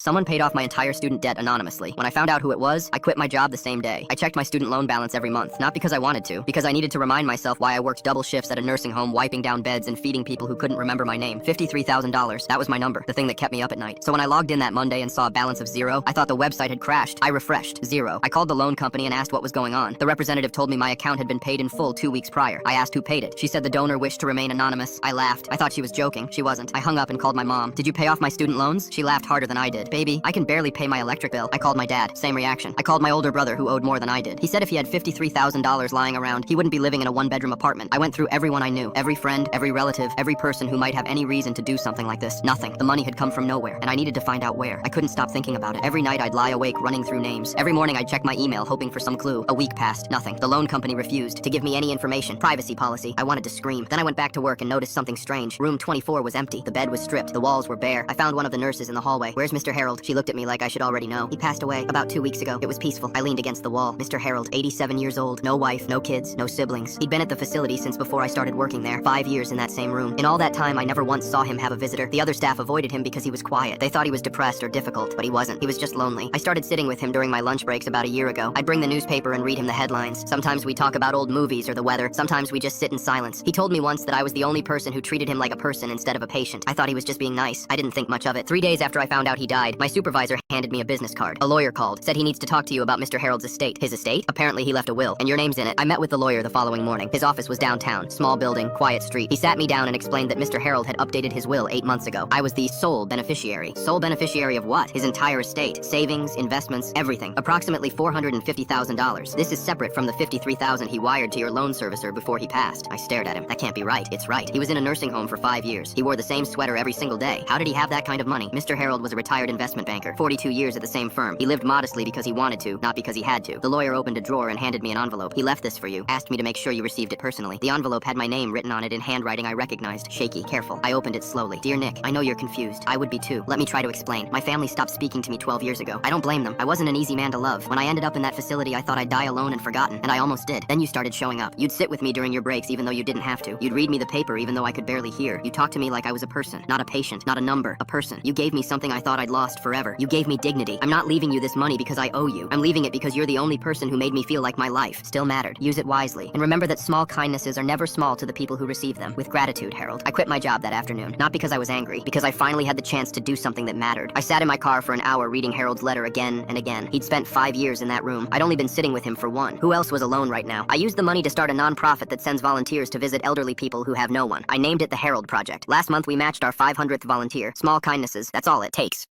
Someone paid off my entire student debt anonymously. When I found out who it was, I quit my job the same day. I checked my student loan balance every month, not because I wanted to, because I needed to remind myself why I worked double shifts at a nursing home, wiping down beds and feeding people who couldn't remember my name. $53,000. That was my number, the thing that kept me up at night. So when I logged in that Monday and saw a balance of zero, I thought the website had crashed. I refreshed. Zero. I called the loan company and asked what was going on. The representative told me my account had been paid in full 2 weeks prior. I asked who paid it. She said the donor wished to remain anonymous. I laughed. I thought she was joking. She wasn't. I hung up and called my mom. Did you pay off my student loans? She laughed harder than I did. Baby, I can barely pay my electric bill. I called my dad. Same reaction. I called my older brother who owed more than I did. He said if he had $53,000 lying around, he wouldn't be living in a one-bedroom apartment. I went through everyone I knew. Every friend, every relative, every person who might have any reason to do something like this. Nothing. The money had come from nowhere, and I needed to find out where. I couldn't stop thinking about it. Every night I'd lie awake running through names. Every morning I'd check my email hoping for some clue. A week passed. Nothing. The loan company refused to give me any information. Privacy policy. I wanted to scream. Then I went back to work and noticed something strange. Room 24 was empty. The bed was stripped. The walls were bare. I found one of the nurses in the hallway. "Where's Mr. Harold?" She looked at me like I should already know. "He passed away about 2 weeks ago. It was peaceful." I leaned against the wall. Mr. Harold, 87 years old. No wife, no kids, no siblings. He'd been at the facility since before I started working there. 5 years in that same room. In all that time, I never once saw him have a visitor. The other staff avoided him because he was quiet. They thought he was depressed or difficult, but he wasn't. He was just lonely. I started sitting with him during my lunch breaks about a year ago. I'd bring the newspaper and read him the headlines. Sometimes we talk about old movies or the weather. Sometimes we just sit in silence. He told me once that I was the only person who treated him like a person instead of a patient. I thought he was just being nice. I didn't think much of it. 3 days after I found out he died, my supervisor handed me a business card. A lawyer called, said he needs to talk to you about Mr. Harold's estate. His estate? Apparently he left a will, and your name's in it. I met with the lawyer the following morning. His office was downtown. Small building, quiet street. He sat me down and explained that Mr. Harold had updated his will 8 months ago. I was the sole beneficiary. Sole beneficiary of what? His entire estate. Savings, investments, everything. Approximately $450,000. This is separate from the $53,000 he wired to your loan servicer before he passed. I stared at him. That can't be right. It's right. He was in a nursing home for 5 years. He wore the same sweater every single day. How did he have that kind of money? Mr. Harold was a retired investment banker. 42 years at the same firm. He lived modestly because he wanted to, not because he had to. The lawyer opened a drawer and handed me an envelope. "He left this for you. Asked me to make sure you received it personally." The envelope had my name written on it in handwriting I recognized. Shaky, careful. I opened it slowly. "Dear Nick, I know you're confused. I would be too. Let me try to explain. My family stopped speaking to me 12 years ago. I don't blame them. I wasn't an easy man to love. When I ended up in that facility, I thought I'd die alone and forgotten, and I almost did. Then you started showing up. You'd sit with me during your breaks even though you didn't have to. You'd read me the paper even though I could barely hear. You talked to me like I was a person, not a patient, not a number, a person. You gave me something I thought I'd lost forever. You gave me dignity. I'm not leaving you this money because I owe you. I'm leaving it because you're the only person who made me feel like my life still mattered. Use it wisely. And remember that small kindnesses are never small to the people who receive them. With gratitude, Harold." I quit my job that afternoon, not because I was angry, because I finally had the chance to do something that mattered. I sat in my car for an hour reading Harold's letter again and again. He'd spent 5 years in that room. I'd only been sitting with him for 1. Who else was alone right now? I used the money to start a nonprofit that sends volunteers to visit elderly people who have no one. I named it the Harold Project. Last month we matched our 500th volunteer. Small kindnesses, that's all it takes.